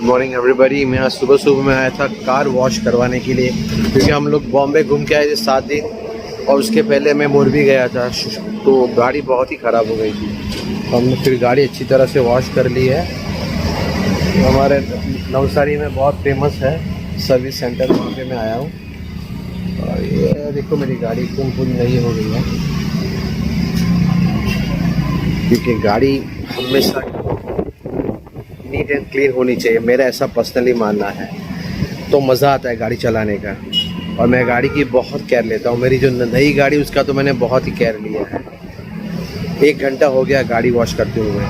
Good morning everybody. मैं आज सुबह सुबह में आया था कार वॉश करवाने के लिए, क्योंकि हम लोग बॉम्बे घूम के आए थे 7 दिन और उसके पहले मैं मोरबी गया था, तो गाड़ी बहुत ही ख़राब हो गई थी। तो हमने फिर गाड़ी अच्छी तरह से वॉश कर ली है। तो हमारे नवसारी में बहुत फेमस है सर्विस सेंटर, वहाँ पे मैं आया हूँ। और ये देखो मेरी गाड़ी फुल नई हो गई है, क्योंकि गाड़ी हमेशा नीट एंड क्लीन होनी चाहिए, मेरा ऐसा पर्सनली मानना है। तो मज़ा आता है गाड़ी चलाने का, और मैं गाड़ी की बहुत केयर लेता हूँ। मेरी जो नई गाड़ी उसका तो मैंने बहुत ही केयर लिया है। 1 घंटा हो गया गाड़ी वॉश करते हुए,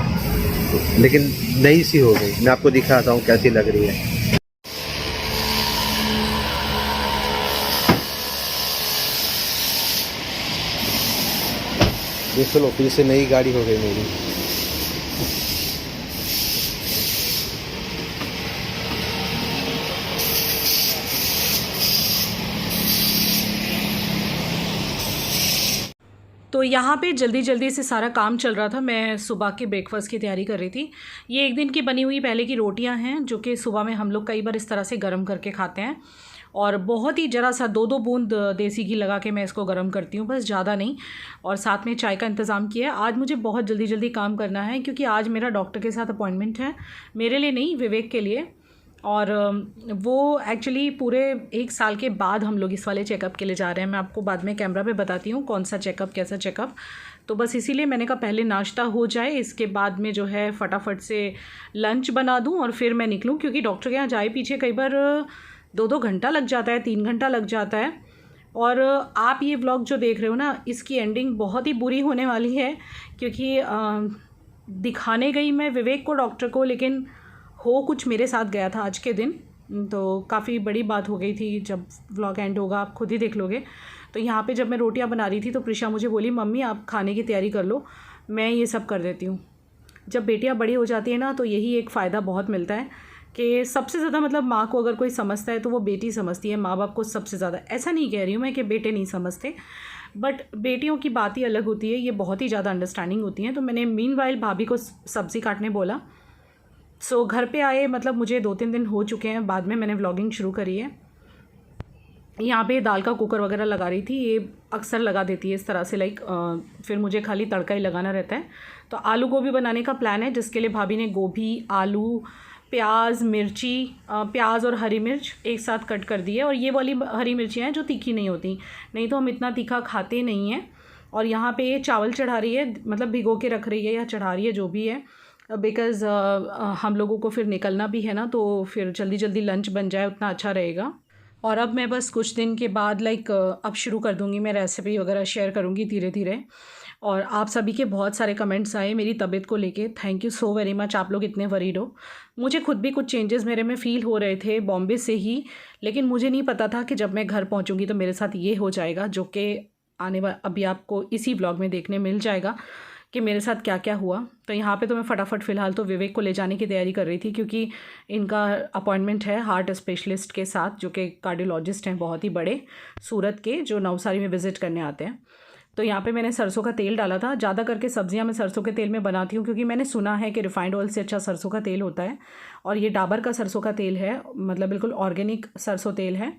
लेकिन नई सी हो गई। मैं आपको दिखाता हूँ कैसी लग रही है। देख लो, फिर से नई गाड़ी हो गई मेरी। तो यहाँ पे जल्दी जल्दी से सारा काम चल रहा था। मैं सुबह के ब्रेकफास्ट की तैयारी कर रही थी। ये एक दिन की बनी हुई पहले की रोटियाँ हैं, जो कि सुबह में हम लोग कई बार इस तरह से गर्म करके खाते हैं। और बहुत ही ज़रा सा 2-2 बूंद देसी घी लगा के मैं इसको गर्म करती हूँ, बस ज़्यादा नहीं। और साथ में चाय का इंतज़ाम किया है। आज मुझे बहुत जल्दी जल्दी काम करना है, क्योंकि आज मेरा डॉक्टर के साथ अपॉइंटमेंट है, मेरे लिए नहीं, विवेक के लिए। और वो एक्चुअली पूरे 1 साल के बाद हम लोग इस वाले चेकअप के लिए जा रहे हैं। मैं आपको बाद में कैमरा पे बताती हूँ कौन सा चेकअप, कैसा चेकअप। तो बस इसीलिए मैंने कहा पहले नाश्ता हो जाए, इसके बाद में जो है फटाफट से लंच बना दूँ और फिर मैं निकलूँ, क्योंकि डॉक्टर के यहाँ जाए पीछे कई बार 2-2 घंटा लग जाता है, 3 घंटा लग जाता है। और आप ये व्लॉग जो देख रहे हो ना, इसकी एंडिंग बहुत ही बुरी होने वाली है, क्योंकि दिखाने गई मैं विवेक को, डॉक्टर को, लेकिन हो कुछ मेरे साथ गया था आज के दिन। तो काफ़ी बड़ी बात हो गई थी। जब व्लॉग एंड होगा आप खुद ही देख लोगे। तो यहाँ पे जब मैं रोटियाँ बना रही थी तो प्रिशा मुझे बोली, मम्मी आप खाने की तैयारी कर लो, मैं ये सब कर देती हूँ। जब बेटियाँ बड़ी हो जाती हैं ना, तो यही एक फ़ायदा बहुत मिलता है कि सबसे ज़्यादा, मतलब माँ को अगर कोई समझता है तो वो बेटी समझती है, माँ बाप को सबसे ज़्यादा। ऐसा नहीं कह रही हूँ मैं कि बेटे नहीं समझते, बट बेटियों की बात ही अलग होती है, ये बहुत ही ज़्यादा अंडरस्टैंडिंग होती हैं। तो मैंने मीनवाइल भाभी को सब्ज़ी काटने बोला। सो घर पे आए, मतलब मुझे 2-3 दिन हो चुके हैं, बाद में मैंने व्लॉगिंग शुरू करी है। यहाँ पे दाल का कुकर वगैरह लगा रही थी, ये अक्सर लगा देती है इस तरह से, लाइक फिर मुझे खाली तड़का ही लगाना रहता है। तो आलू गोभी बनाने का प्लान है, जिसके लिए भाभी ने गोभी, आलू, प्याज, मिर्ची, प्याज और हरी मिर्च एक साथ कट कर दी है। और ये वाली हरी मिर्चियाँ हैं जो तीखी नहीं होती, नहीं तो हम इतना तीखा खाते नहीं हैं। और यहाँ पे ये चावल चढ़ा रही है, मतलब भिगो के रख रही है या चढ़ा रही है, जो भी है, बिकॉज़ हम लोगों को फिर निकलना भी है ना, तो फिर जल्दी जल्दी लंच बन जाए उतना अच्छा रहेगा। और अब मैं बस कुछ दिन के बाद अब शुरू कर दूँगी, मैं रेसिपी वगैरह शेयर करूँगी धीरे धीरे। और आप सभी के बहुत सारे कमेंट्स आए मेरी तबीयत को लेके, thank you so very much. आप लोग इतने वरीड हो। मुझे खुद भी कुछ चेंजेस मेरे में फ़ील हो रहे थे बॉम्बे से ही, लेकिन मुझे नहीं पता था कि जब मैं घर पहुँचूँगी तो मेरे साथ ये हो जाएगा, जो कि अभी आपको इसी व्लॉग में देखने मिल जाएगा कि मेरे साथ क्या क्या हुआ। तो यहाँ पे तो मैं फटाफट फ़िलहाल तो विवेक को ले जाने की तैयारी कर रही थी, क्योंकि इनका अपॉइंटमेंट है हार्ट स्पेशलिस्ट के साथ, जो कि कार्डियोलॉजिस्ट हैं बहुत ही बड़े सूरत के, जो नवसारी में विज़िट करने आते हैं। तो यहाँ पे मैंने सरसों का तेल डाला था। ज़्यादा करके सब्जियाँ मैं सरसों के तेल में बनाती हूँ, क्योंकि मैंने सुना है कि रिफाइंड ऑयल से अच्छा सरसों का तेल होता है। और ये डाबर का सरसों का तेल है, मतलब बिल्कुल ऑर्गेनिक सरसों तेल है।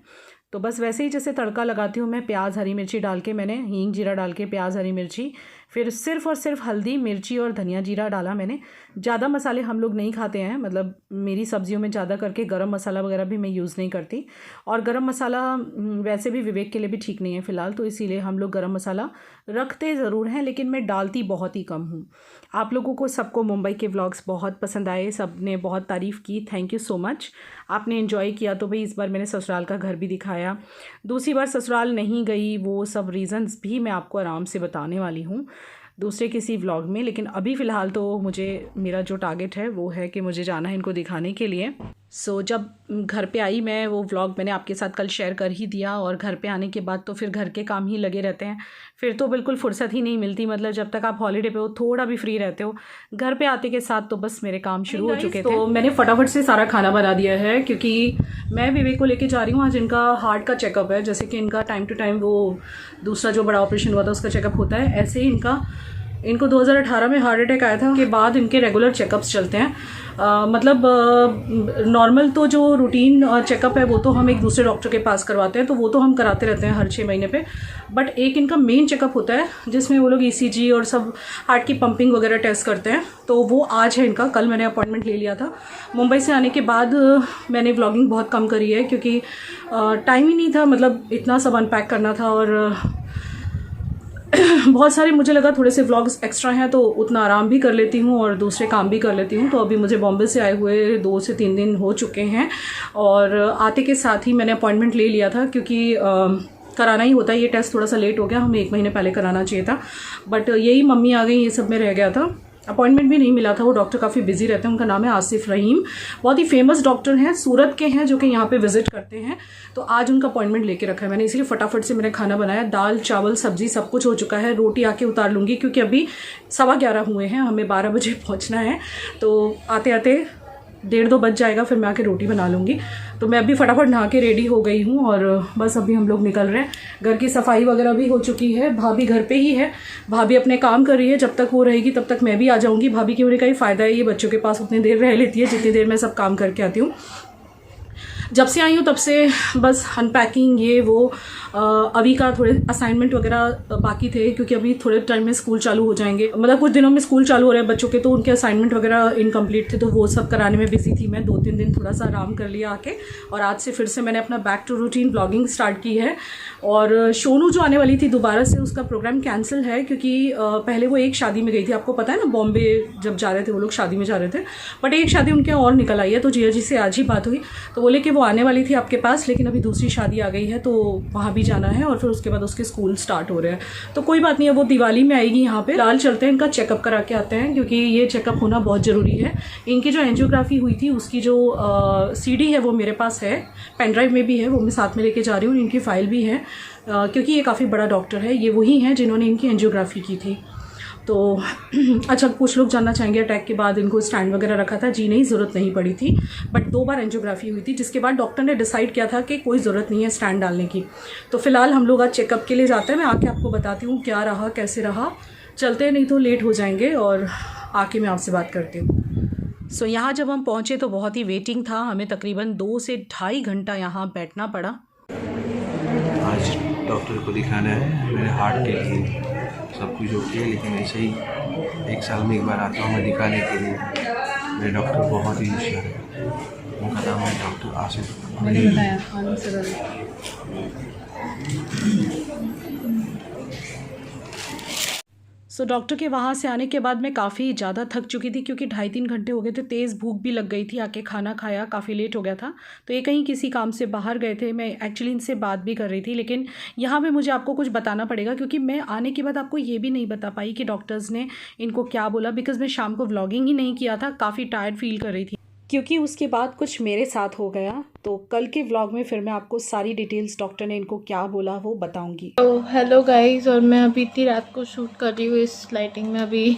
तो बस वैसे ही जैसे तड़का लगाती हूँ मैं, प्याज हरी मिर्ची डाल के, मैंने हींग जीरा डाल के, प्याज हरी मिर्ची, फिर सिर्फ़ और सिर्फ हल्दी मिर्ची और धनिया जीरा डाला मैंने। ज़्यादा मसाले हम लोग नहीं खाते हैं, मतलब मेरी सब्जियों में ज़्यादा करके गरम मसाला वगैरह भी मैं यूज़ नहीं करती। और गरम मसाला वैसे भी विवेक के लिए भी ठीक नहीं है फ़िलहाल, तो इसीलिए हम लोग गरम मसाला रखते ज़रूर हैं, लेकिन मैं डालती बहुत ही कम हूँ। आप लोगों को सबको मुंबई के व्लॉग्स बहुत पसंद आए, सब ने बहुत तारीफ़ की, थैंक यू सो मच। आपने एंजॉय किया। तो भाई इस बार मैंने ससुराल का घर भी दिखाया, दूसरी बार ससुराल नहीं गई, वो सब रीज़न्स भी मैं आपको आराम से बताने वाली हूँ दूसरे किसी व्लॉग में। लेकिन अभी फ़िलहाल तो मुझे, मेरा जो टारगेट है वो है कि मुझे जाना है इनको दिखाने के लिए। सो जब घर पे आई मैं, वो व्लॉग मैंने आपके साथ कल शेयर कर ही दिया। और घर पे आने के बाद तो फिर घर के काम ही लगे रहते हैं, फिर तो बिल्कुल फुर्सत ही नहीं मिलती। मतलब जब तक आप हॉलीडे पे हो थोड़ा भी फ्री रहते हो, घर पे आते के साथ तो बस मेरे काम शुरू हो चुके थे। तो मैंने फटाफट से सारा खाना बना दिया है, क्योंकि मैं विवेक को लेके जा रही हूँ। आज इनका हार्ट का चेकअप है, जैसे कि इनका टाइम टू टाइम वो दूसरा जो बड़ा ऑपरेशन हुआ था उसका चेकअप होता है, ऐसे ही इनका इनको 2018 में हार्ट अटैक आया था, के बाद इनके रेगुलर चेकअप्स चलते हैं। मतलब नॉर्मल तो जो रूटीन चेकअप है वो तो हम एक दूसरे डॉक्टर के पास करवाते हैं, तो वो तो हम कराते रहते हैं हर 6 महीने पे। बट एक इनका मेन चेकअप होता है जिसमें वो लोग ECG और सब हार्ट की पंपिंग वगैरह टेस्ट करते हैं, तो वो आज है इनका। कल मैंने अपॉइंटमेंट ले लिया था। मुंबई से आने के बाद मैंने व्लॉगिंग बहुत कम करी है क्योंकि टाइम ही नहीं था, मतलब इतना सब अनपैक करना था और बहुत सारे मुझे लगा थोड़े से व्लॉग्स एक्स्ट्रा हैं तो उतना आराम भी कर लेती हूँ और दूसरे काम भी कर लेती हूँ। तो अभी मुझे बॉम्बे से आए हुए 2 से 3 दिन हो चुके हैं और आते के साथ ही मैंने अपॉइंटमेंट ले लिया था क्योंकि कराना ही होता है। ये टेस्ट थोड़ा सा लेट हो गया, हमें 1 महीने पहले कराना चाहिए था, बट यही मम्मी आ गई, ये सब में रह गया था। अपॉइंटमेंट भी नहीं मिला था। वो डॉक्टर काफ़ी बिजी रहते हैं। उनका नाम है आसिफ रहीम, बहुत ही फेमस डॉक्टर हैं, सूरत के हैं, जो कि यहाँ पे विजिट करते हैं। तो आज उनका अपॉइंटमेंट लेके रखा है मैंने, इसलिए फटाफट से मैंने खाना बनाया। दाल चावल सब्जी सब कुछ हो चुका है। रोटी आके उतार लूँगी क्योंकि अभी 11:15 हुए हैं, हमें 12 बजे पहुँचना है। तो आते आते 1:30-2 बज जाएगा, फिर मैं आके रोटी बना लूँगी। तो मैं अभी फटाफट नहा के रेडी हो गई हूँ और बस अभी हम लोग निकल रहे हैं। घर की सफाई वगैरह भी हो चुकी है। भाभी घर पे ही है, भाभी अपने काम कर रही है। जब तक वो रहेगी तब तक मैं भी आ जाऊँगी। भाभी के होने का ही फ़ायदा है, ये बच्चों के पास उतनी देर रह लेती है जितनी देर मैं सब काम करके आती हूँ। जब से आई हूँ तब से बस अनपैकिंग ये वो। अभी का थोड़े असाइनमेंट वगैरह बाकी थे क्योंकि अभी थोड़े टाइम में स्कूल चालू हो जाएंगे, मतलब कुछ दिनों में स्कूल चालू हो रहे हैं बच्चों के, तो उनके असाइनमेंट वगैरह इनकम्प्लीट थे, तो वो सब कराने में बिजी थी मैं। 2-3 दिन थोड़ा सा आराम कर लिया आके, और आज से फिर से मैंने अपना back to routine blogging start की है। और सोनू जो आने वाली थी दोबारा से, उसका प्रोग्राम कैंसिल है क्योंकि पहले वो एक शादी में गई थी, आपको पता है ना, बॉम्बे जब जा रहे थे वो लोग शादी में जा रहे थे, बट एक शादी उनके और निकल आई है। तो जिया जी से आज ही बात हुई, तो बोले कि वो आने वाली थी आपके पास, लेकिन अभी दूसरी शादी आ गई है तो वहाँ भी जाना है और फिर उसके बाद उसके स्कूल स्टार्ट हो रहे हैं। तो कोई बात नहीं है, वो दिवाली में आएगी यहाँ पे। फिलहाल चलते हैं, इनका चेकअप करा के आते हैं क्योंकि ये चेकअप होना बहुत ज़रूरी है। इनकी जो एंजियोग्राफी हुई थी उसकी जो CD है वो मेरे पास है, पेन ड्राइव में भी है, वो मैं साथ में लेके जा रही हूँ। इनकी फ़ाइल भी है क्योंकि ये काफ़ी बड़ा डॉक्टर है। ये वही हैं जिन्होंने इनकी एंजियोग्राफी की थी। तो अच्छा, कुछ लोग जानना चाहेंगे अटैक के बाद इनको स्टैंड वगैरह रखा था। जी नहीं, ज़रूरत नहीं पड़ी थी, बट 2 बार एंजियोग्राफी हुई थी, जिसके बाद डॉक्टर ने डिसाइड किया था कि कोई ज़रूरत नहीं है स्टैंड डालने की। तो फिलहाल हम लोग आज चेकअप के लिए जाते हैं। मैं आके आपको बताती हूँ क्या रहा कैसे रहा। चलते हैं, नहीं तो लेट हो जाएंगे, और आके मैं आपसे बात करती हूँ। सो यहाँ जब हम पहुँचे तो बहुत ही वेटिंग था, हमें तकरीबन 2 से ढाई घंटा यहाँ बैठना पड़ा। आज डॉक्टर को दिखाना है मेरे हार्ट के लिए। सब कुछ ओके है, लेकिन ऐसे ही 1 साल में एक बार आता हूँ मैं दिखाने के लिए। मेरे डॉक्टर बहुत ही होशियार है, उनका नाम है डॉक्टर आसिफ। मैंने बताया आने से पहले। सो डॉक्टर के वहाँ से आने के बाद मैं काफ़ी ज़्यादा थक चुकी थी क्योंकि 2.5-3 घंटे हो गए थे। तेज़ भूख भी लग गई थी, आके खाना खाया, काफ़ी लेट हो गया था। तो ये कहीं किसी काम से बाहर गए थे। मैं एक्चुअली इनसे बात भी कर रही थी, लेकिन यहाँ पे मुझे आपको कुछ बताना पड़ेगा क्योंकि मैं आने के बाद आपको ये भी नहीं बता पाई कि डॉक्टर्स ने इनको क्या बोला, बिकॉज़ मैं शाम को व्लॉगिंग ही नहीं किया था, काफ़ी टायर्ड फील कर रही थी क्योंकि उसके बाद कुछ मेरे साथ हो गया। तो कल के व्लॉग में फिर मैं आपको सारी डिटेल्स डॉक्टर ने इनको क्या बोला वो बताऊंगी। तो हेलो गाइस, और मैं अभी इतनी रात को शूट कर रही हूँ इस लाइटिंग में। अभी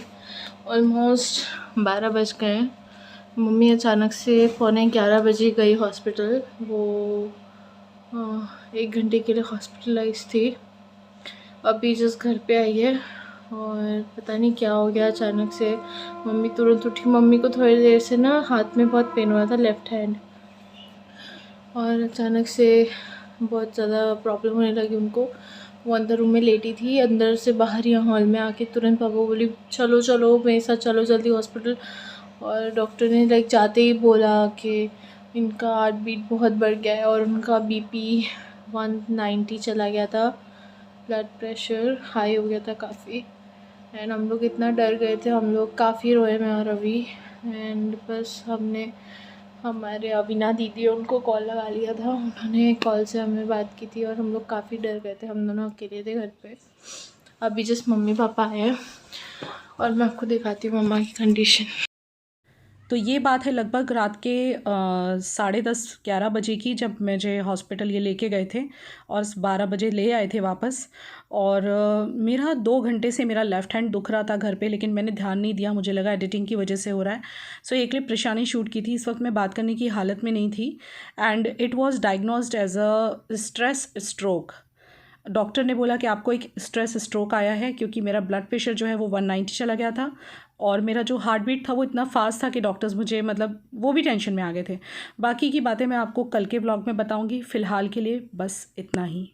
ऑलमोस्ट 12 बज गए हैं। मम्मी अचानक से 11:15 बजे गई हॉस्पिटल। वो 1 घंटे के लिए हॉस्पिटलाइज थी। अभी जस्ट घर पे आई है और पता नहीं क्या हो गया अचानक से। मम्मी तुरंत उठी। मम्मी को थोड़ी देर से ना हाथ में बहुत पेन हो रहा था, लेफ़्ट हैंड, और अचानक से बहुत ज़्यादा प्रॉब्लम होने लगी उनको। वो अंदर रूम में लेटी थी, अंदर से बाहर या हॉल में आके तुरंत पापा बोली चलो चलो मेरे साथ चलो जल्दी हॉस्पिटल। और डॉक्टर ने लाइक जाते ही बोला कि इनका हार्ट बीट बहुत बढ़ गया है और उनका BP 190 चला गया था, ब्लड प्रेशर हाई हो गया था काफ़ी। एंड हम लोग इतना डर गए थे, हम लोग काफ़ी रोए, मैं और रवि। एंड बस हमने हमारे अविना दीदी उनको कॉल लगा लिया था, उन्होंने कॉल से हमें बात की थी और हम लोग काफ़ी डर गए थे। हम दोनों अकेले थे घर पे। अभी जस्ट मम्मी पापा आए हैं और मैं आपको दिखाती हूँ मम्मा की कंडीशन। तो ये बात है लगभग रात के 10:30-11 बजे की, जब मुझे हॉस्पिटल ये लेके गए थे और 12 बजे ले आए थे वापस। और मेरा 2 घंटे से मेरा लेफ़्ट हैंड दुख रहा था घर पे, लेकिन मैंने ध्यान नहीं दिया, मुझे लगा एडिटिंग की वजह से हो रहा है। सो एक क्लिप परेशानी शूट की थी। इस वक्त मैं बात करने की हालत में नहीं थी and it was diagnosed as a stress stroke. Doctor ने बोला कि आपको एक स्ट्रेस स्ट्रोक आया है, क्योंकि मेरा ब्लड प्रेशर जो है वो 190 चला गया था और मेरा जो हार्ट बीट था वो इतना फास्ट था कि डॉक्टर्स मुझे मतलब वो भी टेंशन में आ गए थे। बाकी की बातें मैं आपको कल के ब्लॉग में बताऊंगी। फ़िलहाल के लिए बस इतना ही।